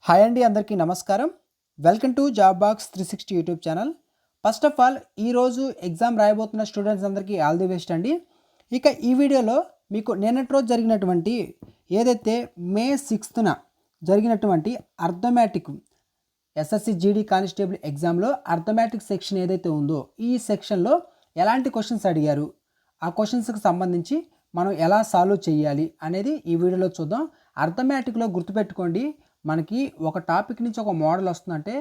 Hi అండి, అందరికీ నమస్కారం. Welcome to job box 360 YouTube channel. First of all ఈరోజు ఎగ్జామ్ రాయబోతున్న స్టూడెంట్స్ అందరికీ ఆల్ ది బెస్ట్ అండి. ఇక ఈ వీడియోలో మీకు నిన్నటి రోజు జరిగినటువంటి ఏదైతే మే 6న జరిగినటువంటి అర్థమెటిక్ ఎస్ఎస్సి జీడీ కానిస్టేబుల్ ఎగ్జామ్లో అర్థమెటిక్ సెక్షన్ ఏదైతే ఉందో ఈ సెక్షన్లో ఎలాంటి క్వశ్చన్స్ అడిగారు, ఆ క్వశ్చన్స్కి సంబంధించి మనం ఎలా సాల్వ్ చేయాలి అనేది ఈ వీడియోలో చూద్దాం. అర్థమెటిక్లో గుర్తుపెట్టుకోండి, మనకి ఒక టాపిక్ నుంచి ఒక మోడల్ వస్తుందంటే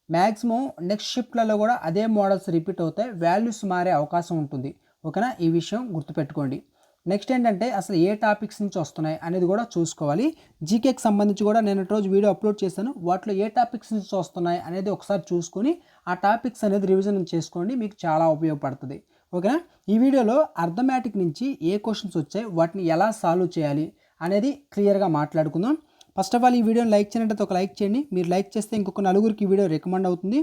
మ్యాక్సిమం నెక్స్ట్ షిఫ్ట్లలో కూడా అదే మోడల్స్ రిపీట్ అవుతాయి, వాల్యూస్ మారే అవకాశం ఉంటుంది. ఓకేనా, ఈ విషయం గుర్తుపెట్టుకోండి. నెక్స్ట్ ఏంటంటే అసలు ఏ టాపిక్స్ నుంచి వస్తున్నాయి అనేది కూడా చూసుకోవాలి. జీకేకి సంబంధించి కూడా నేను రోజు వీడియో అప్లోడ్ చేశాను, వాటిలో ఏ టాపిక్స్ నుంచి వస్తున్నాయి అనేది ఒకసారి చూసుకొని ఆ టాపిక్స్ అనేది రివిజన్ చేసుకోండి, మీకు చాలా ఉపయోగపడుతుంది. ఓకేనా, ఈ వీడియోలో అర్థమెటిక్ నుంచి ఏ క్వశ్చన్స్ వచ్చాయి, వాటిని ఎలా సాల్వ్ చేయాలి అనేది క్లియర్గా మాట్లాడుకుందాం. ఫస్ట్ ఆఫ్ ఆల్ ఈ వీడియోని లైక్ చేయనట్లయితే ఒక లైక్ చేయండి. మీరు లైక్ చేస్తే ఇంకొక నలుగురికి ఈ వీడియో రికమెండ్ అవుతుంది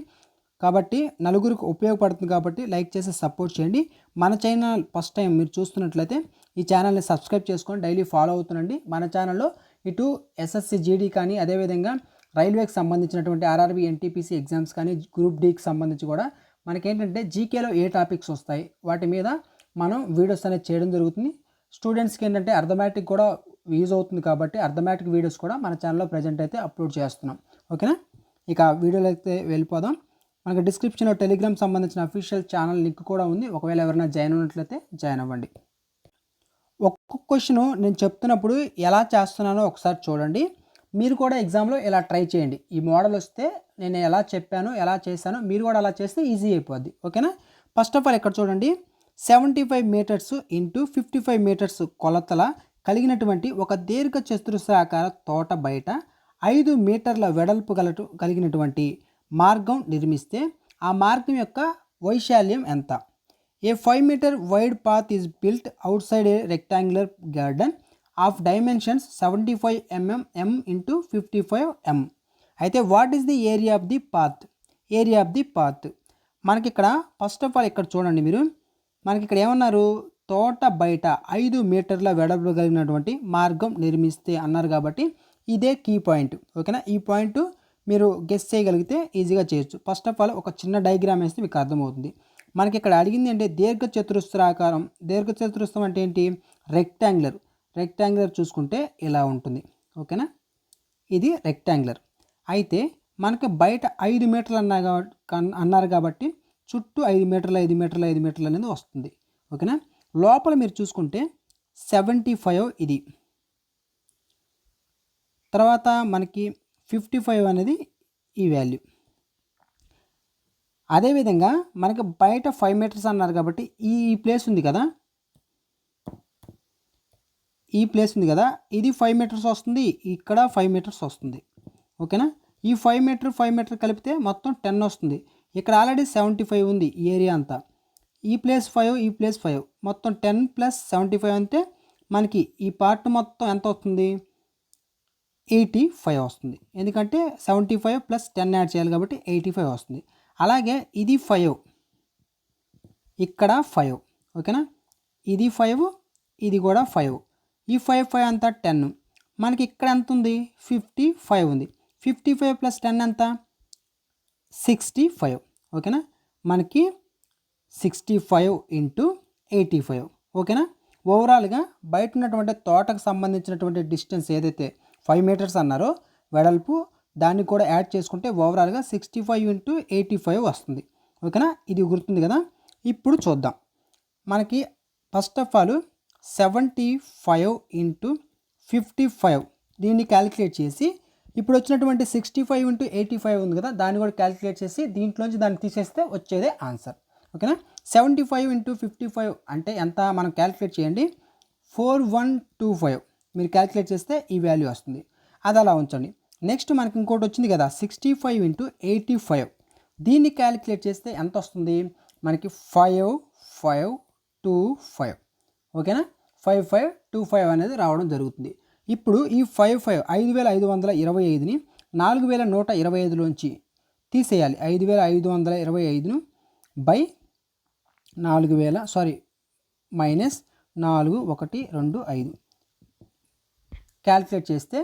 కాబట్టి, నలుగురికి ఉపయోగపడుతుంది కాబట్టి లైక్ చేసి సపోర్ట్ చేయండి. మన ఛానల్ ఫస్ట్ టైం మీరు చూస్తున్నట్లయితే ఈ ఛానల్ని సబ్స్క్రైబ్ చేసుకొని డైలీ ఫాలో అవుతుండండి. మన ఛానల్లో ఇటు ఎస్ఎస్సి జీడీ కానీ, అదేవిధంగా రైల్వేకి సంబంధించినటువంటి ఆర్ఆర్బీ ఎన్టీపీసీ ఎగ్జామ్స్ కానీ, గ్రూప్ డీకి సంబంధించి కూడా మనకేంటంటే జీకేలో ఏ టాపిక్స్ వస్తాయి వాటి మీద మనం వీడియోస్ అనేది చేయడం జరుగుతుంది. స్టూడెంట్స్కి ఏంటంటే అర్థమెటిక్ కూడా యూజ్ అవుతుంది కాబట్టి అర్థమెటిక్ వీడియోస్ కూడా మన ఛానల్లో ప్రజెంట్ అయితే అప్లోడ్ చేస్తున్నాం. ఓకేనా, ఇక వీడియోలో అయితే వెళ్ళిపోదాం. మనకి డిస్క్రిప్షన్లో టెలిగ్రామ్ సంబంధించిన అఫీషియల్ ఛానల్ లింక్ కూడా ఉంది, ఒకవేళ ఎవరైనా జాయిన్ అయినట్లయితే జాయిన్ అవ్వండి. ఒక్కొక్క క్వశ్చన్ నేను చెప్తున్నప్పుడు ఎలా చేస్తున్నానో ఒకసారి చూడండి. మీరు కూడా ఎగ్జామ్లో ఇలా ట్రై చేయండి. ఈ మోడల్ వస్తే నేను ఎలా చెప్పానో ఎలా చేశానో మీరు కూడా అలా చేస్తే ఈజీ అయిపోద్ది. ఓకేనా, ఫస్ట్ ఆఫ్ ఆల్ ఇక్కడ చూడండి, 75 మీటర్స్ ఇంటూ 55 మీటర్స్ కొలతల కలిగినటువంటి ఒక దీర్ఘ చతురస్రాకార తోట బయట 5 మీటర్ల వెడల్పు కలిగినటువంటి మార్గం నిర్మిస్తే ఆ మార్గం యొక్క వైశాల్యం ఎంత? A 5 metre wide path is built outside a rectangular garden of dimensions 75 mm m into 55 m. అయితే what is the area of the path? Area of the path మనకి ఇక్కడ ఫస్ట్ ఆఫ్ ఆల్ ఇక్కడ చూడండి, మీరు మనకి ఇక్కడ ఏమన్నారు, తోట బయట 5 మీటర్ల వెడల్పు కలిగినటువంటి మార్గం నిర్మిస్తే అన్నారు కాబట్టి ఇదే కీ పాయింట్. ఓకేనా, ఈ పాయింట్ మీరు గెస్ చేయగలిగితే ఈజీగా చేయొచ్చు. ఫస్ట్ ఆఫ్ ఆల్ ఒక చిన్న డయాగ్రామ్ వేస్తే మీకు అర్థమవుతుంది. మనకి ఇక్కడ అడిగింది అంటే దీర్ఘ చతురస్రాకారం. దీర్ఘ చతురస్రం అంటే ఏంటి? రెక్టాంగులర్ చూసుకుంటే ఇలా ఉంటుంది. ఓకేనా, ఇది రెక్టాంగులర్. అయితే మనకి బయట 5 మీటర్లు అన్నారు కాబట్టి చుట్టూ 5 మీటర్లు అనేది వస్తుంది. ఓకేనా, లోపల మీరు చూసుకుంటే 75 ఇది, తర్వాత మనకి 55 అనేది ఈ వాల్యూ. అదేవిధంగా మనకి బయట 5 మీటర్స్ అన్నారు కాబట్టి ఈ ప్లేస్ ఉంది కదా, ఇది 5 మీటర్స్ వస్తుంది, ఇక్కడ 5 మీటర్స్ వస్తుంది. ఓకేనా, ఈ 5 మీటర్ కలిపితే మొత్తం 10 వస్తుంది. ఇక్కడ ఆల్రెడీ 75 ఉంది ఈ ఏరియా అంతా, ఈ ప్లేస్ 5 మొత్తం 10 + 75 అంటే మనకి ఈ పార్ట్ మొత్తం ఎంత వస్తుంది? 85 వస్తుంది. ఎందుకంటే 75 + 10 యాడ్ చేయాలి కాబట్టి 85 వస్తుంది. అలాగే ఇది 5, ఇక్కడ 5. ఓకేనా, ఇది 5, ఇది కూడా 5. ఈ 5 అంతా 10. మనకి ఇక్కడ ఎంత ఉంది? 55 ఉంది. 55 + 10 ఎంత? 65. ఓకేనా, మనకి 65 ఇంటూ 85. ఓకేనా, ఓవరాల్గా బయట ఉన్నటువంటి తోటకు సంబంధించినటువంటి డిస్టెన్స్ ఏదైతే 5 మీటర్స్ అన్నారో వెడల్పు, దాన్ని కూడా యాడ్ చేసుకుంటే ఓవరాల్గా 65 ఇంటూ 85 వస్తుంది. ఓకేనా, ఇది గుర్తుంది కదా. ఇప్పుడు చూద్దాం. మనకి ఫస్ట్ ఆఫ్ ఆల్ 75 ఇంటూ 55 దీన్ని క్యాలిక్యులేట్ చేసి, ఇప్పుడు వచ్చినటువంటి 65 ఇంటూ 85 ఉంది కదా, దాన్ని కూడా క్యాలిక్యులేట్ చేసి దీంట్లోంచి దాన్ని తీసేస్తే వచ్చేదే ఆన్సర్. ఓకేనా, 75 ఇంటూ 55 అంటే ఎంత మనం క్యాలిక్యులేట్ చేయండి, 4125 మీరు క్యాలిక్యులేట్ చేస్తే ఈ వాల్యూ వస్తుంది. అది అలా ఉంచండి. నెక్స్ట్ మనకి ఇంకోటి వచ్చింది కదా, 65 ఇంటూ 85 దీన్ని క్యాలిక్యులేట్ చేస్తే ఎంత వస్తుంది? మనకి 5525. ఓకేనా, 5525 అనేది రావడం జరుగుతుంది. ఇప్పుడు ఈ 5525ని 4125లోంచి తీసేయాలి. 5525ను బై 4000 మైనస్ 4125 క్యాలిక్యులేట్ చేస్తే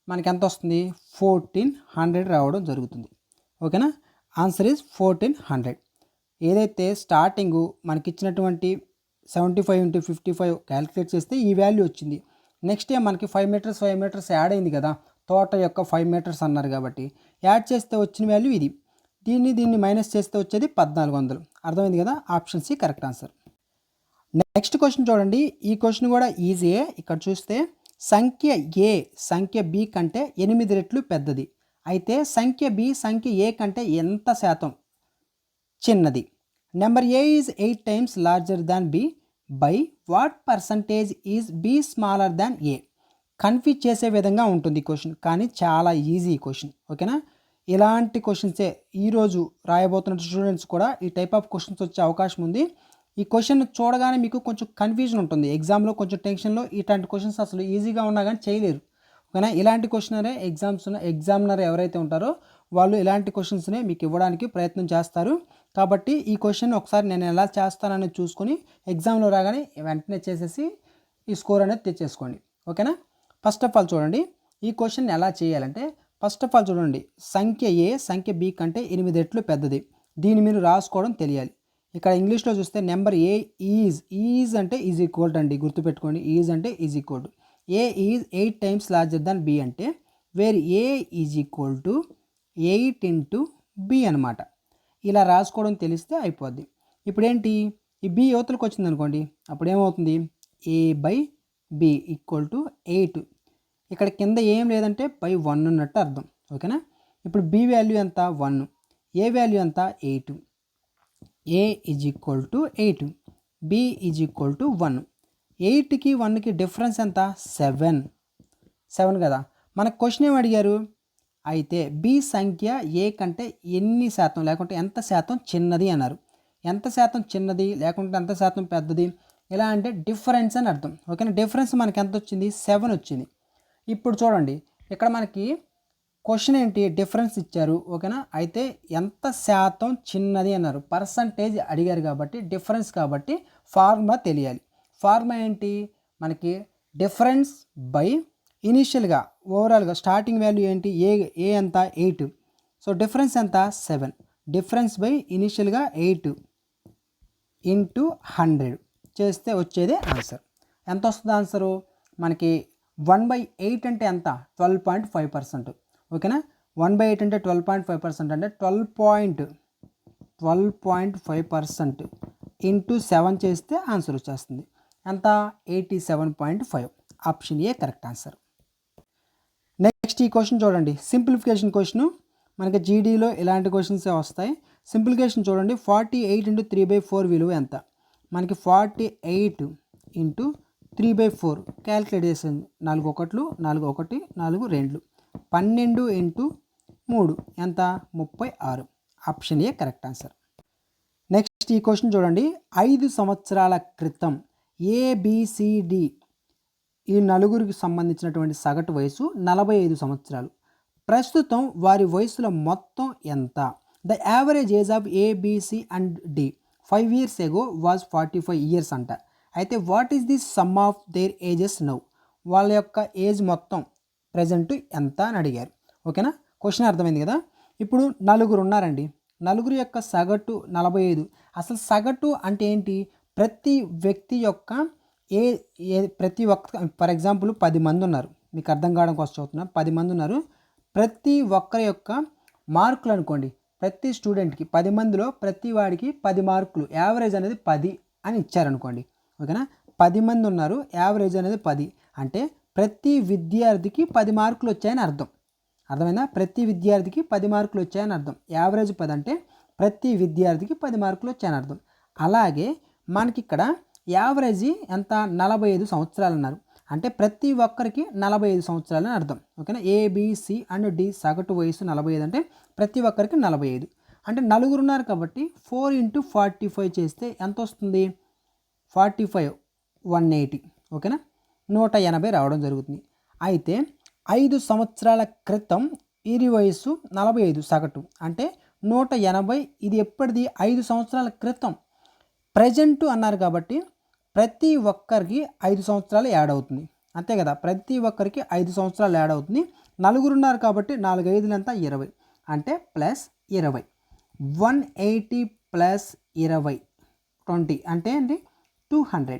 మనకి ఎంత వస్తుంది 1400 రావడం జరుగుతుంది. ఓకేనా, ఆన్సర్ ఈజ్ 1400. ఏదైతే స్టార్టింగు మనకి ఇచ్చినటువంటి 75 × 55 క్యాలిక్యులేట్ చేస్తే ఈ వాల్యూ వచ్చింది. నెక్స్ట్ మనకి 5 మీటర్స్ యాడ్ అయింది కదా, తోట యొక్క 5 మీటర్స్ అన్నారు కాబట్టి యాడ్ చేస్తే వచ్చిన వాల్యూ ఇది. దీన్ని మైనస్ చేస్తే వచ్చేది 1400. అర్థమైంది కదా, option C correct answer. Next question చూడండి, ఈ క్వశ్చన్ కూడా ఈజీయే. ఇక్కడ చూస్తే సంఖ్య ఏ సంఖ్య బి కంటే 8 రెట్లు పెద్దది, అయితే సంఖ్య బి సంఖ్య ఏ కంటే ఎంత శాతం చిన్నది. Number A is 8 times larger than B, by what percentage is B smaller than A. Confuse చేసే విధంగా ఉంటుంది క్వశ్చన్, కానీ చాలా ఈజీ క్వశ్చన్. ఓకేనా, ఇలాంటి క్వశ్చన్సే ఈరోజు రాయబోతున్న స్టూడెంట్స్ కూడా ఈ టైప్ ఆఫ్ క్వశ్చన్స్ వచ్చే అవకాశం ఉంది. ఈ క్వశ్చన్ చూడగానే మీకు కొంచెం కన్ఫ్యూజన్ ఉంటుంది, ఎగ్జామ్లో కొంచెం టెన్షన్లో ఇట్లాంటి క్వశ్చన్స్ అసలు ఈజీగా ఉన్నా కానీ చేయలేరు. ఓకేనా, ఇలాంటి క్వశ్చనరే ఎగ్జామినర్ ఎవరైతే ఉంటారో వాళ్ళు ఇలాంటి క్వశ్చన్స్నే మీకు ఇవ్వడానికి ప్రయత్నం చేస్తారు. కాబట్టి ఈ క్వశ్చన్ ఒకసారి నేను ఎలా చేస్తానని చూసుకొని ఎగ్జామ్లో రాగానే వెంటనే చేసేసి ఈ స్కోర్ అనేది తెచ్చేసుకోండి. ఓకేనా, ఫస్ట్ ఆఫ్ ఆల్ చూడండి, ఈ క్వశ్చన్ ఎలా చేయాలంటే ఫస్ట్ ఆఫ్ ఆల్ చూడండి, సంఖ్య ఏ సంఖ్య బి కంటే 8 రెట్లు పెద్దది, దీన్ని మీరు రాసుకోవడం తెలియాలి. ఇక్కడ ఇంగ్లీష్లో చూస్తే నెంబర్ ఏ ఈజ్ అంటే ఈజ్ ఈక్వల్ అండి, గుర్తుపెట్టుకోండి. ఈజ్ అంటే is equal to A is 8 times larger than B అంటే where A is equal to 8 × B అనమాట. ఇలా రాసుకోవడం తెలిస్తే అయిపోద్ది. ఇప్పుడు ఏంటి, ఈ బి యువతలకు వచ్చింది అనుకోండి, అప్పుడు ఏమవుతుంది, ఏ బై బి ఈక్వల్ టు 8. ఇక్కడ కింద ఏం లేదంటే బై 1 ఉన్నట్టు అర్థం. ఓకేనా, ఇప్పుడు బి వాల్యూ ఎంత 1, ఏ వాల్యూ ఎంత 8. A is equal to 8, B is equal to 1. 8కి 1కి డిఫరెన్స్ ఎంత 7 కదా. మనకు క్వశ్చన్ ఏమి అడిగారు, అయితే బి సంఖ్య ఏ కంటే ఎన్ని శాతం లేకుంటే ఎంత శాతం చిన్నది అన్నారు. ఎంత శాతం చిన్నది లేకుంటే ఎంత శాతం పెద్దది, ఎలా అంటే డిఫరెన్స్ అని అర్థం. ఓకేనా, డిఫరెన్స్ మనకి ఎంత వచ్చింది 7 వచ్చింది. ఇప్పుడు చూడండి, ఇక్కడ మనకి క్వశ్చన్ ఏంటి, డిఫరెన్స్ ఇచ్చారు. ఓకేనా, అయితే ఎంత శాతం చిన్నది అన్నారు, పర్సంటేజ్ అడిగారు కాబట్టి డిఫరెన్స్ కాబట్టి ఫార్ములా తెలియాలి. ఫార్ములా ఏంటి, మనకి డిఫరెన్స్ బై ఇనిషియల్గా ఓవరాల్గా స్టార్టింగ్ వాల్యూ ఏంటి, ఏ ఎంత 8, సో డిఫరెన్స్ ఎంత 7. డిఫరెన్స్ బై ఇనిషియల్గా 8 × 100 చేస్తే వచ్చేదే ఆన్సర్. ఎంత వస్తుంది ఆన్సరు, మనకి 1/8 అంటే ఎంత 12.5%. ఓకేనా, 1/8 అంటే 12.5% అంటే 12.5% × 7 చేస్తే ఆన్సర్ వచ్చేస్తుంది. ఎంత 87.5. Option A correct answer. Next ఈ క్వశ్చన్ చూడండి, సింప్లిఫికేషన్ క్వశ్చన్. మనకి జీడీలో ఇలాంటి క్వశ్చన్సే వస్తాయి. సింప్లిఫికేషన్ చూడండి, 48 × 3/4 విలువ ఎంత. మనకి 48 × 3/4 క్యాలిక్యులేట్ చేసింది, 4 1 4 1 4 2, 12 × 3 ఎంత 36. Option A correct answer. Next ఈ క్వశ్చన్ చూడండి, 5 సంవత్సరాల క్రితం ఏబిసిడి ఈ నలుగురికి సంబంధించినటువంటి సగటు వయసు 45 సంవత్సరాలు. ప్రస్తుతం వారి వయసుల మొత్తం ఎంత. The average age of A B C and D 5 years ago was 45 years అంట. అయితే what is the sum of their ages now. వాళ్ళ యొక్క ఏజ్ మొత్తం ప్రజెంట్ ఎంత అని అడిగారు. ఓకేనా, క్వశ్చన్ అర్థమైంది కదా. ఇప్పుడు నలుగురు ఉన్నారండి, నలుగురు యొక్క సగటు 45. అసలు సగటు అంటే ఏంటి, ప్రతి వ్యక్తి యొక్క ప్రతి ఒక్క ఫర్ ఎగ్జాంపుల్ 10 మంది ఉన్నారు, మీకు అర్థం కావడం కోసం చదువుతున్నా. 10 మంది ఉన్నారు, ప్రతి ఒక్కరి యొక్క మార్కులు అనుకోండి, ప్రతి స్టూడెంట్కి 10 మందిలో ప్రతి వాడికి 10 మార్కులు, యావరేజ్ అనేది 10 అని ఇచ్చారనుకోండి. ఓకేనా, 10 మంది ఉన్నారు, యావరేజ్ అనేది 10 అంటే ప్రతి విద్యార్థికి 10 మార్కులు వచ్చాయని అర్థం. అర్థమైందా, ప్రతి విద్యార్థికి 10 మార్కులు వచ్చాయని అర్థం. యావరేజ్ 10 అంటే ప్రతి విద్యార్థికి 10 మార్కులు వచ్చాయని అర్థం. అలాగే మనకి ఇక్కడ యావరేజ్ ఎంత 45 సంవత్సరాలు అన్నారు, అంటే ప్రతి ఒక్కరికి 45 సంవత్సరాలు అని అర్థం. ఓకేనా, ఏబిసి అండ్ డి సగటు వయసు 45 అంటే ప్రతి ఒక్కరికి 45. అంటే నలుగురు ఉన్నారు కాబట్టి 4 × 45 చేస్తే ఎంత వస్తుంది 45 180. ఓకేనా, 180 రావడం జరుగుతుంది. అయితే 5 సంవత్సరాల క్రితం వీరి వయసు 45 సగటు అంటే 180. ఇది ఎప్పటిది 5 సంవత్సరాల క్రితం. ప్రజెంట్ అన్నారు కాబట్టి ప్రతి ఒక్కరికి 5 సంవత్సరాలు యాడ్ అవుతుంది. అంతే కదా, ప్రతి ఒక్కరికి 5 సంవత్సరాలు యాడ్ అవుతుంది. నలుగురు ఉన్నారు కాబట్టి 4 5లు ఎంత 20 అంటే ప్లస్ 20. 180 ప్లస్ 20 20 అంటే ఏంటి 200.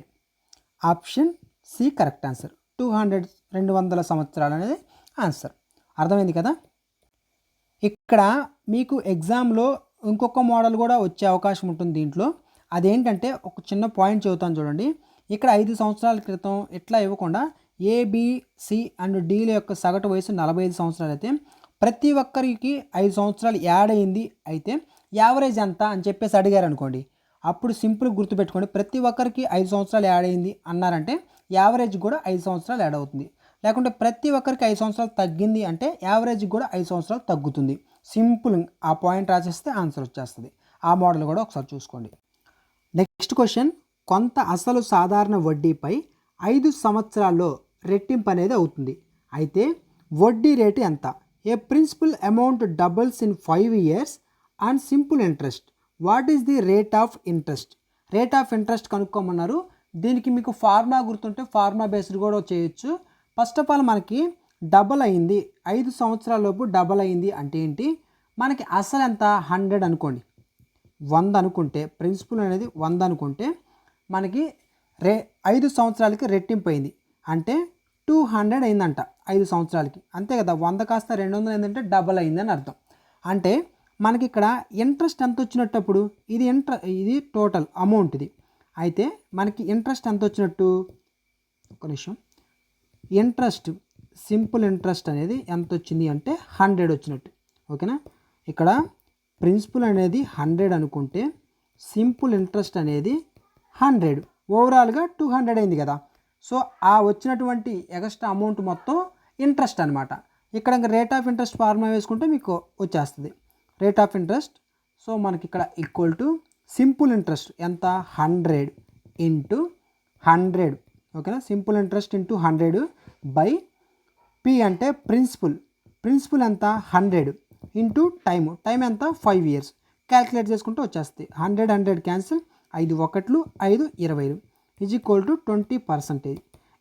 Option C correct answer. 200 సంవత్సరాలు అనేది ఆన్సర్. అర్థమైంది కదా. ఇక్కడ మీకు ఎగ్జామ్లో ఇంకొక మోడల్ కూడా వచ్చే అవకాశం ఉంటుంది దీంట్లో. అదేంటంటే ఒక చిన్న పాయింట్ చెబుతాను చూడండి. ఇక్కడ 5 సంవత్సరాల క్రితం ఇట్లా ఇవ్వకుండా ఏబిసి అండ్ డీల యొక్క సగటు వయసు 45 సంవత్సరాలు అయితే ప్రతి ఒక్కరికి 5 సంవత్సరాలు యాడ్ అయింది అయితే యావరేజ్ ఎంత అని చెప్పేసి అడిగారు అనుకోండి, అప్పుడు సింపుల్ గుర్తుపెట్టుకోండి, ప్రతి ఒక్కరికి 5 సంవత్సరాలు యాడ్ అయింది అన్నారంటే యావరేజ్ కూడా 5 సంవత్సరాలు యాడ్ అవుతుంది. లేకుంటే ప్రతి ఒక్కరికి 5 సంవత్సరాలు తగ్గింది అంటే యావరేజ్ కూడా 5 సంవత్సరాలు తగ్గుతుంది. సింపుల్ ఆ పాయింట్ రాసేస్తే ఆన్సర్ వచ్చేస్తుంది. ఆ మోడల్ కూడా ఒకసారి చూసుకోండి. నెక్స్ట్ క్వశ్చన్, కొంత అసలు సాధారణ వడ్డీపై 5 సంవత్సరాల్లో రెట్టింపు అనేది అవుతుంది. అయితే వడ్డీ రేటు ఎంత? A principal amount doubles in 5 years and simple interest. What is the rate of interest? Rate of interest కనుక్కోమన్నారు. దీనికి మీకు ఫార్ములా గుర్తుంటే ఫార్ములా బేస్డ్ కూడా చేయొచ్చు. ఫస్ట్ ఆఫ్ ఆల్ మనకి డబల్ అయింది, 5 సంవత్సరాల లోపు డబల్ అయింది అంటే ఏంటి, మనకి అసలు ఎంత 100 అనుకోండి, 100 అనుకుంటే ప్రిన్సిపల్ అనేది 100 అనుకుంటే మనకి 5 సంవత్సరాలకి రెట్టింపు అయింది అంటే 200 అయిందంట 5 సంవత్సరాలకి. అంతే కదా, 100 కాస్త 200 అయిందంటే డబల్ అయిందని అర్థం. అంటే మనకి ఇక్కడ ఇంట్రెస్ట్ ఎంత వచ్చినప్పుడు ఇది టోటల్ అమౌంట్ ఇది. అయితే మనకి ఇంట్రెస్ట్ ఎంత వచ్చినట్టు, ఒక నిమిషం, ఇంట్రెస్ట్ సింపుల్ ఇంట్రెస్ట్ అనేది ఎంత వచ్చింది అంటే 100 వచ్చినట్టు. ఓకేనా, ఇక్కడ ప్రిన్సిపల్ అనేది 100 అనుకుంటే సింపుల్ ఇంట్రెస్ట్ అనేది 100, ఓవరాల్గా 200 అయింది కదా. సో ఆ వచ్చినటువంటి ఎక్స్ట్రా అమౌంట్ మొత్తం ఇంట్రెస్ట్ అనమాట. ఇక్కడ ఇంకా రేట్ ఆఫ్ ఇంట్రెస్ట్ ఫార్ములా వేసుకుంటే మీకు వచ్చేస్తుంది రేట్ ఆఫ్ ఇంట్రెస్ట్. సో మనకి ఇక్కడ ఈక్వల్ టు సింపుల్ ఇంట్రెస్ట్ ఎంత 100 ఇంటూ 100. ఓకేనా, simple interest into 100 by P అంటే ప్రిన్సిపల్ ఎంత 100 ఇంటూ టైం ఎంత 5 years. క్యాల్కులేట్ చేసుకుంటూ వచ్చేస్తుంది. 100 క్యాన్సిల్, 5 1 5 20 ఈజ్ ఈక్వల్ టు 20%.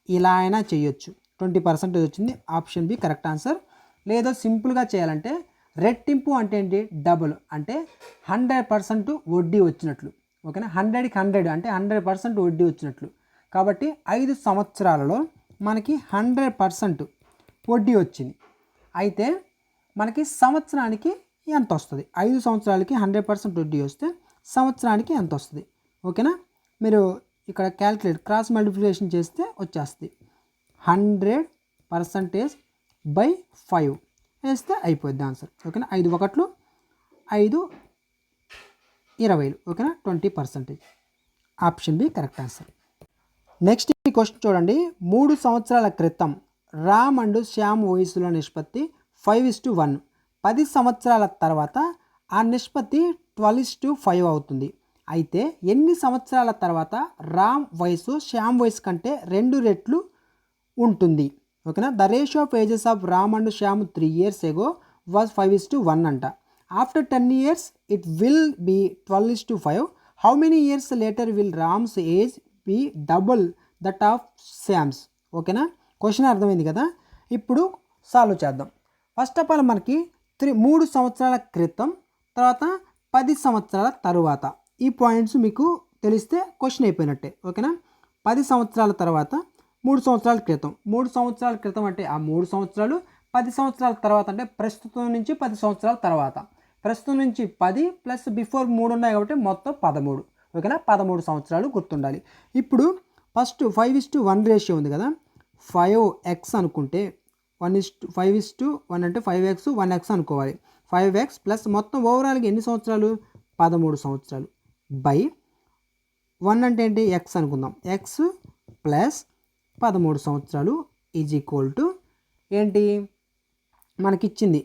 ఇలా అయినా చేయొచ్చు. 20% వచ్చింది. Option B correct answer. లేదా సింపుల్గా చేయాలంటే రెట్టింపు అంటే ఏంటి, డబుల్ అంటే 100% వడ్డీ వచ్చినట్లు. ఓకేనా, 100కి 100 అంటే 100% వడ్డీ వచ్చినట్లు. కాబట్టి 5 సంవత్సరాలలో మనకి 100% వడ్డీ వచ్చింది. అయితే మనకి సంవత్సరానికి ఎంత వస్తుంది, 5 సంవత్సరాలకి 100% వడ్డీ వస్తే సంవత్సరానికి ఎంత వస్తుంది. ఓకేనా, మీరు ఇక్కడ క్రాస్ మల్టిప్లికేషన్ చేస్తే వచ్చేస్తుంది 100% బై 5 వేస్తే అయిపోద్ది ఆన్సర్. ఓకేనా, 5 1 5 20. ఓకేనా, 20%. Option B correct answer. Next ఈ క్వశ్చన్ చూడండి. 3 సంవత్సరాల క్రితం రామ్ అండ్ శ్యామ్ వయసులో నిష్పత్తి 5:1. 10 సంవత్సరాల తర్వాత ఆ నిష్పత్తి 12:5 అవుతుంది. అయితే ఎన్ని సంవత్సరాల తర్వాత రామ్ వయసు శ్యామ్ వయసు కంటే 2 రెట్లు ఉంటుంది. ఓకేనా, the ratio of ages of Ram and Shyam 3 years ago was 5:1 అంట. After 10 years it will be 12:5. How many years later will Ram's age be double that of Shyam's. ఓకేనా, క్వశ్చన్ అర్థమైంది కదా. ఇప్పుడు సాల్వ్ చేద్దాం. ఫస్ట్ ఆఫ్ ఆల్ మనకి 3 సంవత్సరాల క్రితం, తర్వాత 10 సంవత్సరాల తరువాత, ఈ పాయింట్స్ మీకు తెలిస్తే క్వశ్చన్ అయిపోయినట్టే. ఓకేనా, 10 సంవత్సరాల తర్వాత, 3 సంవత్సరాల క్రితం. 3 సంవత్సరాల క్రితం అంటే ఆ 3 సంవత్సరాలు, 10 సంవత్సరాల తర్వాత అంటే ప్రస్తుతం నుంచి 10 సంవత్సరాల తర్వాత. ప్రస్తుతం నుంచి 10 ప్లస్ బిఫోర్ 3 ఉన్నాయి కాబట్టి మొత్తం 13. ఓకేనా, 13 సంవత్సరాలు గుర్తుండాలి. ఇప్పుడు ఫస్ట్ 5:1 రేషియో ఉంది కదా, 5x అనుకుంటే 5:1 అంటే 5x 1x అనుకోవాలి. 5x ప్లస్ మొత్తం ఓవరాల్గా ఎన్ని సంవత్సరాలు 13 సంవత్సరాలు బై 1 అంటే ఏంటి x అనుకుందాం, x ప్లస్ 13 సంవత్సరాలు ఈజ్ ఈక్వల్ టు ఏంటి మనకిచ్చింది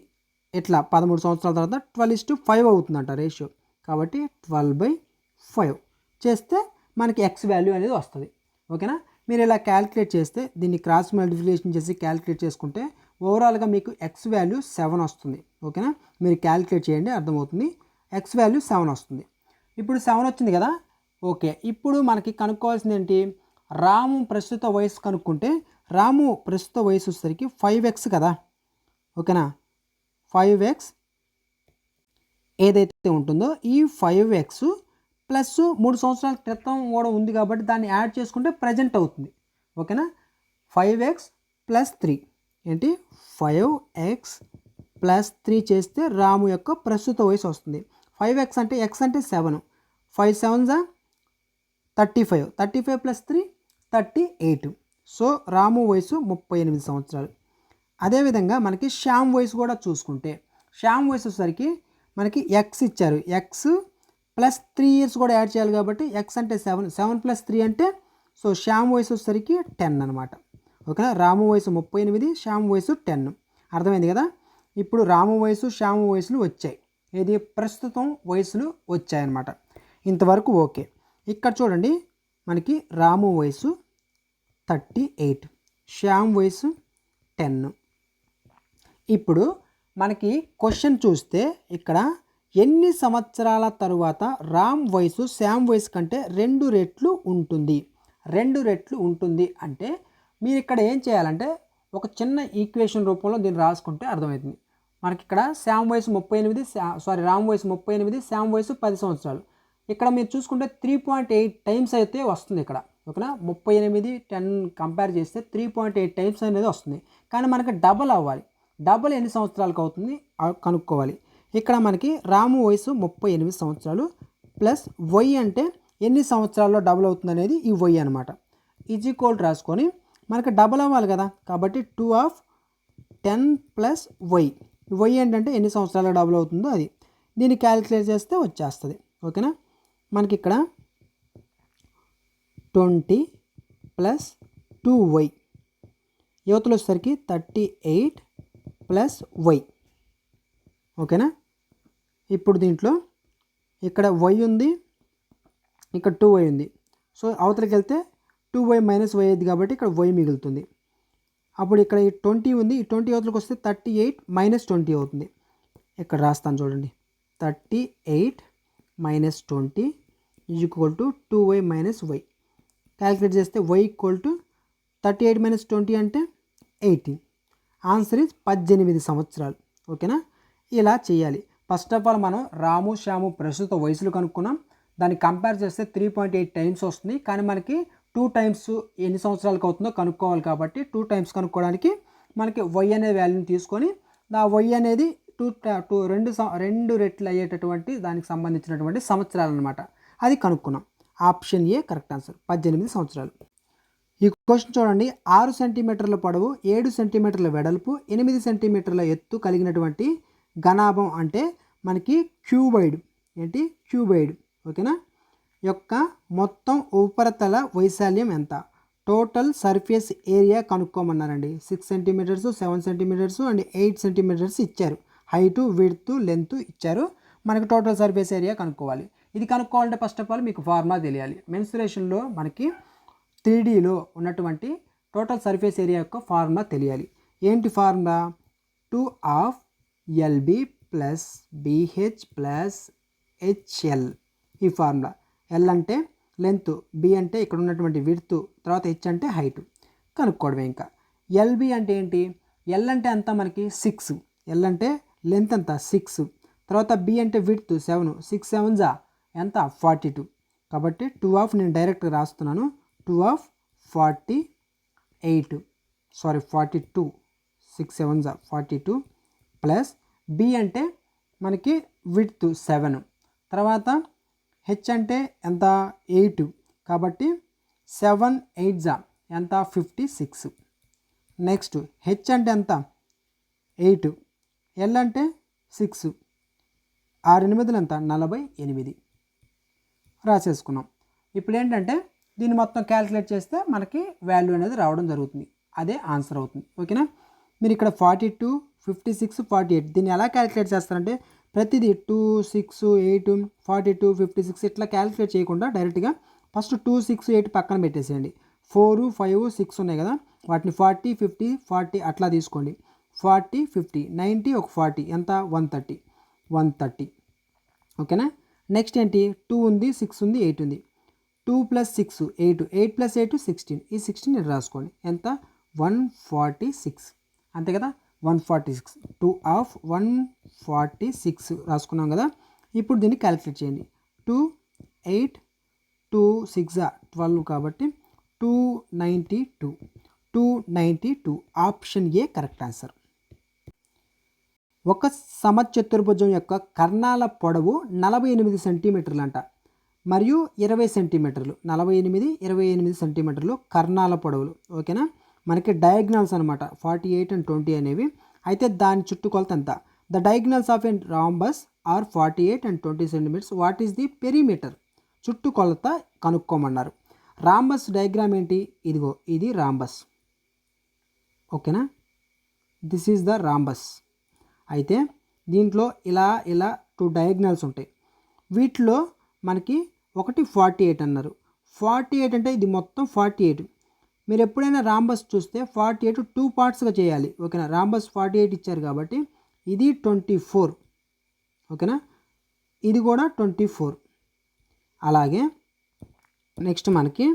ఎట్లా 13 సంవత్సరాల తర్వాత 12:5 అవుతుందంట రేషియో. కాబట్టి 12/5 చేస్తే మనకి x వాల్యూ అనేది వస్తుంది. ఓకేనా, మీరు ఇలా క్యాలిక్యులేట్ చేస్తే దీన్ని క్రాస్ మల్టిప్లికేషన్ చేసి క్యాలిక్యులేట్ చేసుకుంటే ఓవరాల్గా మీకు x వాల్యూ 7 వస్తుంది. ఓకేనా, మీరు క్యాలిక్యులేట్ చేయండి అర్థమవుతుంది. x వాల్యూ 7 వస్తుంది. ఇప్పుడు 7 వచ్చింది కదా. ఓకే, ఇప్పుడు మనకి కనుక్కోవాల్సింది ఏంటి, రాము ప్రస్తుత వయసు కనుక్కుంటే రాము ప్రస్తుత వయసు వచ్చేసరికి 5x కదా, ఓకేనా. 5x ఏదైతే ఉంటుందో ఈ 5x ప్లస్ 3 సంవత్సరాల క్రితం కూడా ఉంది కాబట్టి దాన్ని యాడ్ చేసుకుంటే ప్రజెంట్ అవుతుంది, ఓకేనా. 5x ప్లస్ 3 ఏంటి 5x ప్లస్ 3 చేస్తే రాము యొక్క ప్రస్తుత వయసు వస్తుంది. 5x అంటే x అంటే 7, 5 7 35, 35 ప్లస్ 3 38. సో రాము వయసు 38 సంవత్సరాలు. అదేవిధంగా మనకి శ్యామ్ వయసు కూడా చూసుకుంటే శ్యామ్ వయసు వచ్చేసరికి మనకి ఎక్స్ ఇచ్చారు, ఎక్స్ ప్లస్ 3 ఇయర్స్ కూడా యాడ్ చేయాలి కాబట్టి ఎక్స్ అంటే 7, 7 ప్లస్ 3 అంటే సో శ్యామ్ వయసు వచ్చేసరికి 10 అనమాట, ఓకేనా. రాము వయసు 38, శ్యామ్ వయసు 10. అర్థమైంది కదా. ఇప్పుడు రాము వయసు శ్యాము వయసులు వచ్చాయి, ఏది ప్రస్తుతం వయసులు వచ్చాయన్నమాట. ఇంతవరకు ఓకే. ఇక్కడ చూడండి మనకి రాము వయసు 38, శ్యామ్ వయసు 10. ఇప్పుడు మనకి క్వశ్చన్ చూస్తే ఇక్కడ ఎన్ని సంవత్సరాల తరువాత రామ్ వయసు శ్యామ్ వయసు కంటే 2 రెట్లు ఉంటుంది, 2 రెట్లు ఉంటుంది అంటే మీరు ఇక్కడ ఏం చేయాలంటే ఒక చిన్న ఈక్వేషన్ రూపంలో దీన్ని రాసుకుంటే అర్థమవుతుంది. మనకి ఇక్కడ శ్యామ్ వయసు 38, రామ్ వయసు 38, శ్యామ్ వయసు 10 సంవత్సరాలు. ఇక్కడ మీరు చూసుకుంటే 3.8 టైమ్స్ అయితే వస్తుంది ఇక్కడ, ఓకేనా. 38 10 కంపేర్ చేస్తే 3.8 టైమ్స్ అనేది వస్తుంది. కానీ మనకి డబల్ అవ్వాలి, డబల్ ఎన్ని సంవత్సరాలకు అవుతుంది కనుక్కోవాలి. ఇక్కడ మనకి రాము వయసు 38 సంవత్సరాలు ప్లస్ వై అంటే ఎన్ని సంవత్సరాల్లో డబల్ అవుతుంది అనేది ఈ వై అనమాట. ఈజ్ ఈక్వల్ రాసుకొని మనకి డబల్ అవ్వాలి కదా, కాబట్టి 2/10 ప్లస్ వై, వై ఏంటంటే ఎన్ని సంవత్సరాల్లో డబల్ అవుతుందో అది, దీన్ని క్యాలిక్యులేట్ చేస్తే వచ్చేస్తుంది, ఓకేనా. మనకి ఇక్కడ 20 ప్లస్ 2y, యువతలు వచ్చేసరికి 38 ప్లస్ వై, ఓకేనా. ఇప్పుడు దీంట్లో ఇక్కడ వై ఉంది, ఇక్కడ 2y ఉంది. సో అవతలకి వెళ్తే 2y మైనస్ వై అయింది కాబట్టి ఇక్కడ వై మిగులుతుంది. అప్పుడు ఇక్కడ ఈ 20 ఉంది, ఈ 20 యువతలకు వస్తే 38 మైనస్ 20 అవుతుంది. ఇక్కడ రాస్తాను చూడండి, 38 minus 20 is equal to 2y minus y. Calculate చేస్తే y ఈక్వల్ టు 38 మైనస్ 20 అంటే 18. ఆన్సర్ ఈజ్ 18 సంవత్సరాలు, ఓకేనా. ఇలా చేయాలి. ఫస్ట్ ఆఫ్ ఆల్ మనం రాము శ్యాము ప్రస్తుత వయసులు కనుక్కున్నాం, దాన్ని కంపేర్ చేస్తే 3.8 టైమ్స్ వస్తుంది. కానీ మనకి 2 టైమ్స్ ఎన్ని సంవత్సరాలకు అవుతుందో కనుక్కోవాలి కాబట్టి 2 టైమ్స్ కనుక్కోవడానికి మనకి వై అనే వాల్యూని తీసుకొని ఆ వై అనేది 2 రెట్లు అయ్యేటటువంటి దానికి సంబంధించినటువంటి సంవత్సరాలు అనమాట, అది కనుక్కున్నాం. ఆప్షన్ ఏ కరెక్ట్ ఆన్సర్, 18 సంవత్సరాలు. ఈ క్వశ్చన్ చూడండి, 6 సెంటీమీటర్ల పొడవు, 7 సెంటీమీటర్ల వెడల్పు, 8 సెంటీమీటర్ల ఎత్తు కలిగినటువంటి ఘనాభం అంటే మనకి క్యూబైడ్, ఏంటి క్యూబైడ్, ఓకేనా, యొక్క మొత్తం ఉపరితల వైశాల్యం ఎంత, టోటల్ సర్ఫేస్ ఏరియా కనుక్కోమన్నారండి. 6 సెంటీమీటర్స్, 7 సెంటీమీటర్స్ అండ్ 8 సెంటీమీటర్స్ ఇచ్చారు. హైటు విడ్త్ లెంత్ ఇచ్చారు. మనకి టోటల్ సర్ఫేస్ ఏరియా కనుక్కోవాలి. ఇది కనుక్కోవాలంటే ఫస్ట్ ఆఫ్ ఆల్ మీకు ఫార్ములా తెలియాలి. మెన్సురేషన్లో మనకి 3Dలో ఉన్నటువంటి టోటల్ సర్ఫేస్ ఏరియా యొక్క ఫార్ములా తెలియాలి. ఏంటి formula, 2/LB plus BH plus HL. ఈ ఫార్ములా, L అంటే లెంత్, B అంటే ఇక్కడ ఉన్నటువంటి విడ్త్, తర్వాత H అంటే హైట్ కనుక్కోవడమే. ఇంకా LB అంటే ఏంటి, L అంటే అంతా మనకి 6, L అంటే లెంత్ అంతా 6, తర్వాత B అంటే విడ్త్ 7, 6 7 ఎంత 42. కాబట్టి 2 నేను డైరెక్ట్గా రాస్తున్నాను, 2/42, 6 7 42 ప్లస్ B అంటే మనకి విడ్త్ 7, తర్వాత H అంటే ఎంత 8, కాబట్టి 7 8 ఎంత 56. నెక్స్ట్ H అంటే ఎంత 8, L అంటే 6, 6 8 ఎంత 48 రాసేసుకున్నాం. ఇప్పుడు ఏంటంటే దీన్ని మొత్తం క్యాలిక్యులేట్ చేస్తే మనకి వాల్యూ అనేది రావడం జరుగుతుంది, అదే ఆన్సర్ అవుతుంది, ఓకేనా. మీరు ఇక్కడ 42 56 48 దీన్ని ఎలా క్యాలిక్యులేట్ చేస్తారంటే ప్రతిదీ 2 6 8 42 56 ఇట్లా క్యాలిక్యులేట్ చేయకుండా డైరెక్ట్గా ఫస్ట్ 2 6 8 పక్కన పెట్టేసేయండి. 4 5 6 ఉన్నాయి కదా, వాటిని 40 50 40 అట్లా తీసుకోండి. 40 50 90 ఒక 40 ఎంత 130, ఓకేనా. నెక్స్ట్ ఏంటి 2 ఉంది 6 ఉంది 8 ఉంది, 2 + 6 8, 8 + 8 16, ఈ 16 రాసుకోండి ఎంత 146 అంతే కదా, 146 2 ఆఫ్ 146 రాసుకున్నాం కదా. ఇప్పుడు దీన్ని క్యాలిక్యులేట్ చేయండి. 2 8 2 6 12 కాబట్టి 292 ఆప్షన్ ఏ కరెక్ట్ ఆన్సర్. ఒక సమచతుర్భుజం యొక్క కర్ణాల పొడవు 48 సెంటీమీటర్లు అంట, మరియు 20 సెంటీమీటర్లు, 28 సెంటీమీటర్లు కర్ణాల పొడవులు. ఓకేనా, మనకి డయాగ్నల్స్ అనమాట 48 and 20 అనేవి. అయితే దాని చుట్టుకొలత ఎంత? The diagonals of a rhombus are 48 and 20 centimetres. What is the perimeter? చుట్టుకొలత కనుక్కోమన్నారు. రాంబస్ డయాగ్రామ్ ఏంటి? ఇదిగో ఇది రాంబస్. ఓకేనా, దిస్ ఈజ్ ద రాంబస్. అయితే దీంట్లో ఇలా 2 డయాగ్నల్స్ ఉంటాయి. వీటిలో మనకి ఒకటి 48 అన్నారు. 48 అంటే ఇది మొత్తం 48. మీరు ఎప్పుడైనా రాంబస్ చూస్తే 48 2 పార్ట్స్గా చేయాలి. ఓకేనా, రాంబస్ 48 ఇచ్చారు కాబట్టి ఇది 24. ఓకేనా, ఇది కూడా 24. అలాగే నెక్స్ట్ మనకి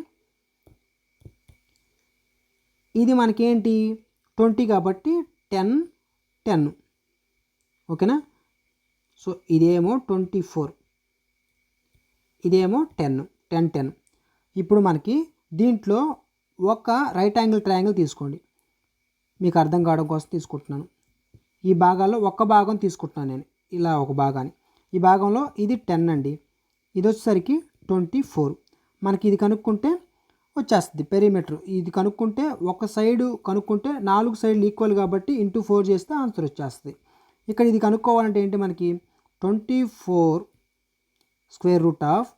ఇది మనకేంటి 20 కాబట్టి 10 10. ఓకేనా, సో ఇదేమో 24, ఇదేమో 10 10 10. ఇప్పుడు మనకి దీంట్లో ఒక రైట్ యాంగిల్ ట్రయాంగిల్ తీసుకోండి. మీకు అర్థం కావడం కోసం తీసుకుంటున్నాను. ఈ భాగాల్లో ఒక భాగం తీసుకుంటున్నాను నేను, ఇలా ఒక భాగాన్ని. ఈ భాగంలో ఇది 10 అండి, ఇది వచ్చేసరికి 24. మనకి ఇది కనుక్కుంటే వచ్చేస్తుంది పెరిమీటర్. ఇది కనుక్కుంటే ఒక సైడు కనుక్కుంటే 4 సైడ్లు ఈక్వల్ కాబట్టి ఇంటూ 4 చేస్తే ఆన్సర్ వచ్చేస్తుంది. ఇక్కడ ఇది కనుక్కోవాలంటే ఏంటి, మనకి 24 స్క్వేర్ రూట్ ఆఫ్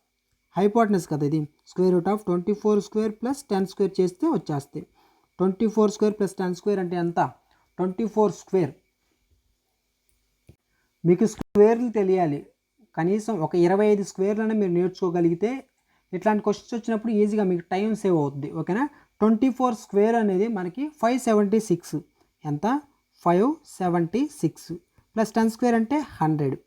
హైపోటెనస్ కదా, ఇది square root of 24 square plus 10 square చేస్తే వచ్చేస్తుంది. 24 స్క్వేర్ ప్లస్ 10 స్క్వేర్ అంటే ఎంత? 24 స్క్వేర్. మీకు స్క్వేర్లు తెలియాలి, కనీసం ఒక 25 స్క్వేర్లను మీరు నేర్చుకోగలిగితే ఇట్లాంటి క్వశ్చన్స్ వచ్చినప్పుడు ఈజీగా మీకు టైం సేవ్ అవుతుంది. ఓకేనా, 24 స్క్వేర్ అనేది మనకి 576. ఎంత? 576 ప్లస్ 10 స్క్వేర్ అంటే 100.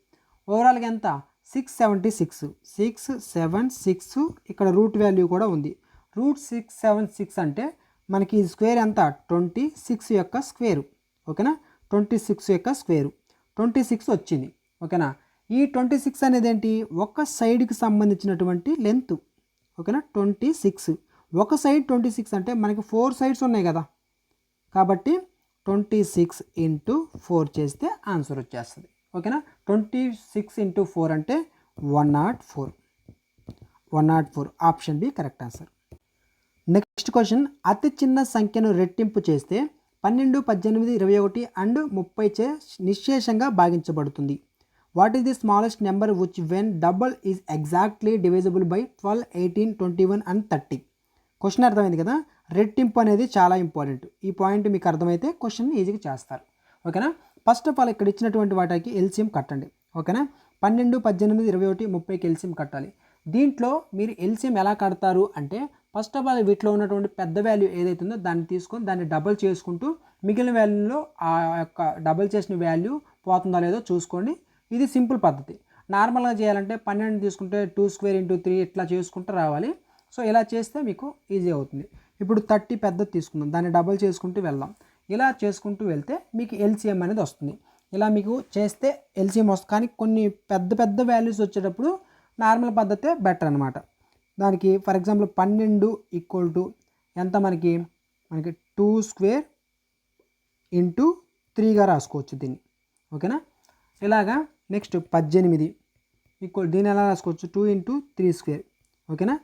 ఓవరాల్గా ఎంత? 676. 676. ఇక్కడ రూట్ వాల్యూ కూడా ఉంది. √676 అంటే మనకి ఈ స్క్వేర్ ఎంత? 26 యొక్క స్క్వేరు. ఓకేనా, 26 యొక్క స్క్వేరు 26 వచ్చింది. ఓకేనా, ఈ 26 అనేది ఏంటి? ఒక సైడ్కి సంబంధించినటువంటి లెంత్. ఓకేనా, 26. ఒక సైడ్ 26 అంటే మనకి 4 సైడ్స్ ఉన్నాయి కదా, కాబట్టి 26 × 4 చేస్తే ఆన్సర్ వచ్చేస్తుంది. ఓకేనా, 26 × 4 అంటే 104. 104 option B correct answer. Next question, అతి చిన్న సంఖ్యను రెట్టింపు చేస్తే 12, 18, 21 and 30 చే నిశ్శేషంగా భాగించబడుతుంది. What is the smallest number which when double is exactly divisible by 12, 18, 21 and 30? Question అర్థమైంది కదా. రెట్టింపు అనేది చాలా ఇంపార్టెంట్. ఈ పాయింట్ మీకు అర్థమైతే క్వశ్చన్ ఈజీగా చేస్తారు. ఓకేనా, ఫస్ట్ ఆఫ్ ఆల్ ఇక్కడ ఇచ్చినటువంటి వాటికి ఎల్సిఎం కట్టండి. ఓకేనా, 12, 18, 21, 30కి ఎల్సిఎం కట్టాలి. దీంట్లో మీరు ఎల్సిఎం ఎలా కడతారు అంటే, ఫస్ట్ ఆఫ్ ఆల్ వీటిలో ఉన్నటువంటి పెద్ద వాల్యూ ఏదైతే ఉందో దాన్ని తీసుకొని దాన్ని డబల్ చేసుకుంటూ మిగిలిన వాల్యూలో ఆ యొక్క డబల్ చేసిన వాల్యూ పోతుందా లేదో చూసుకోండి. ఇది సింపుల్ పద్ధతి. నార్మల్గా చేయాలంటే 12 తీసుకుంటే 2 స్క్వేర్ × 3 ఇట్లా చేసుకుంటూ రావాలి. సో ఇలా చేస్తే మీకు ఈజీ అవుతుంది. ఇప్పుడు 30 పెద్దది తీసుకుందాం, దాన్ని డబల్ చేసుకుంటూ వెళ్దాం. ఇలా చేసుకుంటూ వెళ్తే మీకు ఎల్సిఎం అనేది వస్తుంది. ఇలా మీకు చేస్తే ఎల్సిఎం వస్తుంది. కానీ కొన్ని పెద్ద వాల్యూస్ వచ్చేటప్పుడు నార్మల్ పద్ధతే బెటర్ అనమాట. దానికి ఫర్ ఎగ్జాంపుల్ 12 = ఎంత? మనకి 2 స్క్వేర్ × 3గా రాసుకోవచ్చు దీన్ని. ఓకేనా, ఇలాగా. నెక్స్ట్ 18 దీన్ని ఎలా రాసుకోవచ్చు? 2 × 3 స్క్వేర్. ఓకేనా,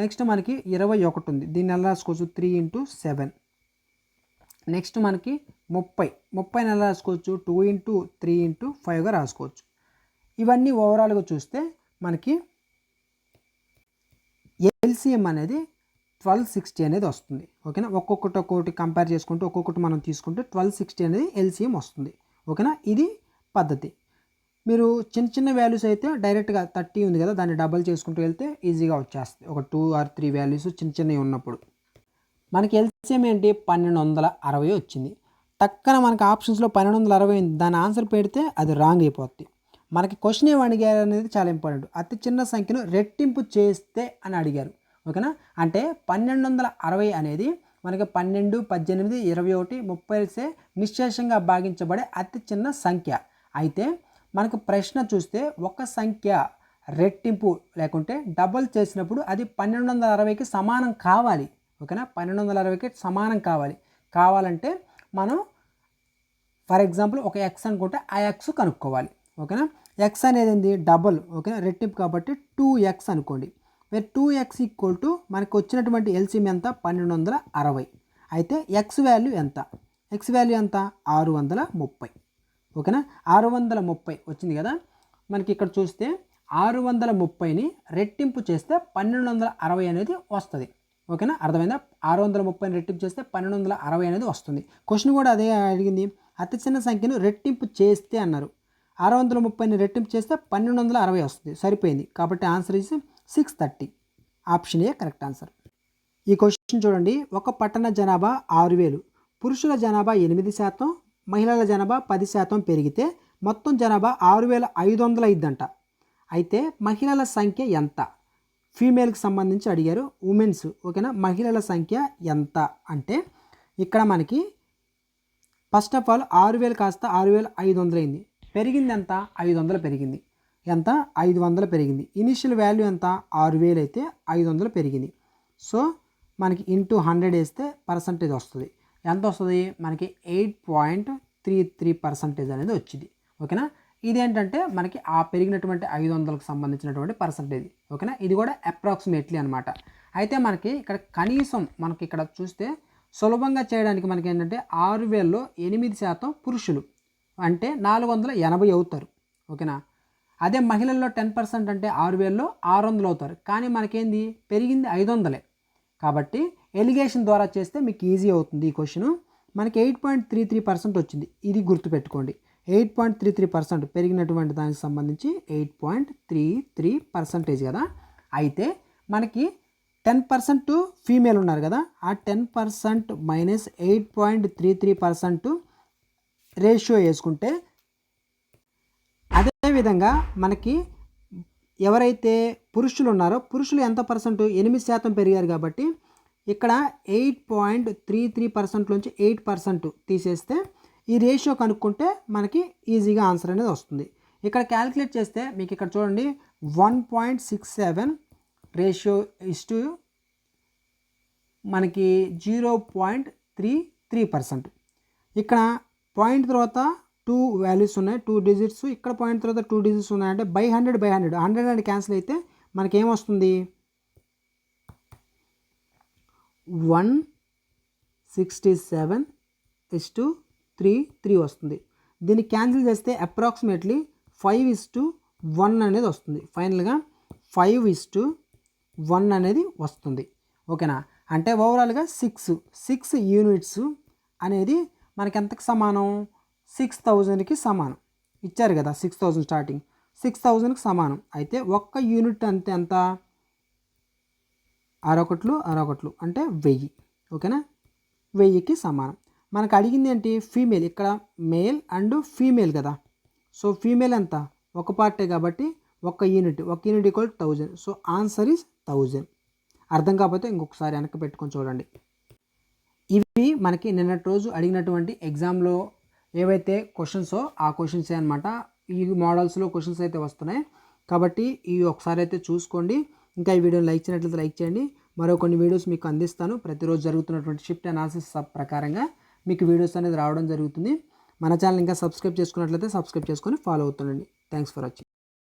నెక్స్ట్ మనకి 21 ఉంది, దీన్ని ఎలా రాసుకోవచ్చు? 3 × 7. నెక్స్ట్ మనకి 30 ఎలా రాసుకోవచ్చు? 2 × 3 × 5గా రాసుకోవచ్చు. ఇవన్నీ ఓవరాల్గా చూస్తే మనకి ఎల్సిఎం అనేది 1260 అనేది వస్తుంది. ఓకేనా, ఒక్కొక్కటి కంపేర్ చేసుకుంటూ ఒక్కొక్కటి మనం తీసుకుంటే 1260 అనేది ఎల్సిఎం వస్తుంది. ఓకేనా, ఇది పద్ధతి. మీరు చిన్న వాల్యూస్ అయితే డైరెక్ట్గా 30 ఉంది కదా, దాన్ని డబల్ చేసుకుంటూ వెళ్తే ఈజీగా వచ్చేస్తుంది. ఒక 2 or 3 వాల్యూస్ చిన్నవి ఉన్నప్పుడు మనకి ఎల్సిఎం ఏంటి? 1260 వచ్చింది. టక్కన మనకి ఆప్షన్స్లో 1260 ఉంది, దాని ఆన్సర్ పెడితే అది రాంగ్ అయిపోద్ది. మనకి క్వశ్చన్ ఏమి అడిగారు అనేది చాలా ఇంపార్టెంట్. అతి చిన్న సంఖ్యను రెట్టింపు చేస్తే అని అడిగారు. ఓకేనా, అంటే 1260 అనేది మనకి 12, 18, 21, 30 నిశ్శేషంగా భాగించబడే అతి చిన్న సంఖ్య. అయితే మనకు ప్రశ్న చూస్తే ఒక సంఖ్య రెట్టింపు లేకుంటే డబల్ చేసినప్పుడు అది 1260కి సమానం కావాలి. ఓకేనా, 1260కి సమానం కావాలంటే మనం ఫర్ ఎగ్జాంపుల్ ఒక ఎక్స్ అనుకుంటే ఆ ఎక్స్ కనుక్కోవాలి. ఓకేనా, ఎక్స్ అనేది ఏంది డబల్. ఓకేనా, రెట్టింపు కాబట్టి 2x అనుకోండి. వేర్ 2x ఈక్వల్ టు మనకు వచ్చినటువంటి ఎల్సిఎం ఎంత 1260. అయితే ఎక్స్ వాల్యూ ఎంత? ఎక్స్ వాల్యూ ఎంత 630. ఓకేనా, 630 వచ్చింది కదా. మనకి ఇక్కడ చూస్తే 630ని రెట్టింపు చేస్తే 1260 అనేది వస్తుంది. ఓకేనా, అర్థమైందా? 630ని రెట్టింపు చేస్తే 1260 అనేది వస్తుంది. క్వశ్చన్ కూడా అదే అడిగింది, అతి చిన్న సంఖ్యను రెట్టింపు చేస్తే అన్నారు. 630ని రెట్టింపు చేస్తే 1260 వస్తుంది, సరిపోయింది. కాబట్టి answer is 630. Option A correct answer. ఈ క్వశ్చన్ చూడండి, ఒక పట్టణ జనాభా 6000, పురుషుల జనాభా 8%, మహిళల జనాభా 10% పెరిగితే మొత్తం జనాభా 6500 అయిందంట. అయితే మహిళల సంఖ్య ఎంత? ఫీమేల్కి సంబంధించి అడిగారు, ఉమెన్స్. ఓకేనా, మహిళల సంఖ్య ఎంత అంటే ఇక్కడ మనకి ఫస్ట్ ఆఫ్ ఆల్ 6000 కాస్త 6500 అయింది. పెరిగింది ఎంత? 500 పెరిగింది. ఎంత? 500 పెరిగింది. ఇనిషియల్ వాల్యూ ఎంత? 6000 అయితే 500 పెరిగింది. సో మనకి ఇంటూ 100 వేస్తే పర్సంటేజ్ వస్తుంది. ఎంత వస్తుంది? మనకి 8.33% అనేది వచ్చింది. ఓకేనా, ఇదేంటంటే మనకి ఆ పెరిగినటువంటి 500కు సంబంధించినటువంటి పర్సంటేజ్. ఓకేనా, ఇది కూడా అప్రాక్సిమేట్లీ అనమాట. అయితే మనకి ఇక్కడ కనీసం మనకి ఇక్కడ చూస్తే సులభంగా చేయడానికి మనకి ఏంటంటే 6000లో 8% పురుషులు అంటే 480 అవుతారు. ఓకేనా, అదే మహిళల్లో 10% అంటే 6000లో 600 అవుతారు. కానీ మనకేంది పెరిగింది 500. కాబట్టి ఎలిగేషన్ ద్వారా చేస్తే మీకు ఈజీ అవుతుంది. ఈ క్వశ్చన్ మనకి 8.33% వచ్చింది. ఇది గుర్తుపెట్టుకోండి, 8.33% పెరిగినటువంటి దానికి సంబంధించి 8.33% కదా. అయితే మనకి 10% ఫీమేల్ ఉన్నారు కదా, ఆ 10% మైనస్ 8.33% రేషియో వేసుకుంటే, అదేవిధంగా మనకి ఎవరైతే పురుషులు ఉన్నారో పురుషులు ఎంత పర్సెంట్? 8% పెరిగారు కాబట్టి ఇక్కడ 8.33% నుంచి 8% తీసేస్తే ఈ రేషియో కనుక్కుంటే మనకి ఈజీగా ఆన్సర్ అనేది వస్తుంది. ఇక్కడ క్యాలిక్యులేట్ చేస్తే మీకు ఇక్కడ చూడండి 1.67 రేషియో ఇస్టు మనకి 0.33%. ఇక్కడ పాయింట్ తర్వాత 2 వాల్యూస్ ఉన్నాయి, 2 డిజిట్స్. ఇక్కడ పాయింట్ తర్వాత 2 డిజిట్స్ ఉన్నాయంటే బై 100 100 అండ్ క్యాన్సిల్ అయితే మనకి ఏమొస్తుంది? 167:33 వస్తుంది. దీన్ని క్యాన్సిల్ చేస్తే అప్రాక్సిమేట్లీ 5:1 అనేది వస్తుంది. ఫైనల్గా 5:1 అనేది వస్తుంది. ఓకేనా, అంటే ఓవరాల్గా 6 యూనిట్స్ అనేది మనకి ఎంతకు సమానం? 6000కి సమానం. ఇచ్చారు కదా 6000 స్టార్టింగ్, 6000కి సమానం. అయితే ఒక్క యూనిట్ అంటే ఎంత? 6 అంటే 1000. ఓకేనా, 1000కి సమానం. మనకు అడిగింది ఏంటి? ఫీమేల్. ఇక్కడ మేల్ అండ్ ఫీమేల్ కదా. సో ఫీమేల్ ఎంత? ఒక పార్టే కాబట్టి ఒక unit equal 1000. So answer is 1000. అర్థం కాకపోతే ఇంకొకసారి వెనక్కి పెట్టుకొని చూడండి. ఇవి మనకి నిన్నటి రోజు అడిగినటువంటి ఎగ్జామ్లో ఏవైతే క్వశ్చన్సో ఆ క్వశ్చన్సే అనమాట. ఈ మోడల్స్లో క్వశ్చన్స్ అయితే వస్తున్నాయి కాబట్టి ఇవి ఒకసారి అయితే చూసుకోండి. ఇంకా ఈ వీడియోని లైక్ చేయనట్లయితే లైక్ చేయండి. మరో కొన్ని వీడియోస్ మీకు అందిస్తాను. ప్రతిరోజు జరుగుతున్నటువంటి షిఫ్ట్ అనాలిసిస్ ప్రకారంగా మీకు వీడియోస్ అనేది రావడం జరుగుతుంది. మన ఛానల్ ఇంకా సబ్స్క్రైబ్ చేసుకున్నట్లయితే సబ్స్క్రైబ్ చేసుకొని ఫాలో అవుతుండండి. Thanks for watching.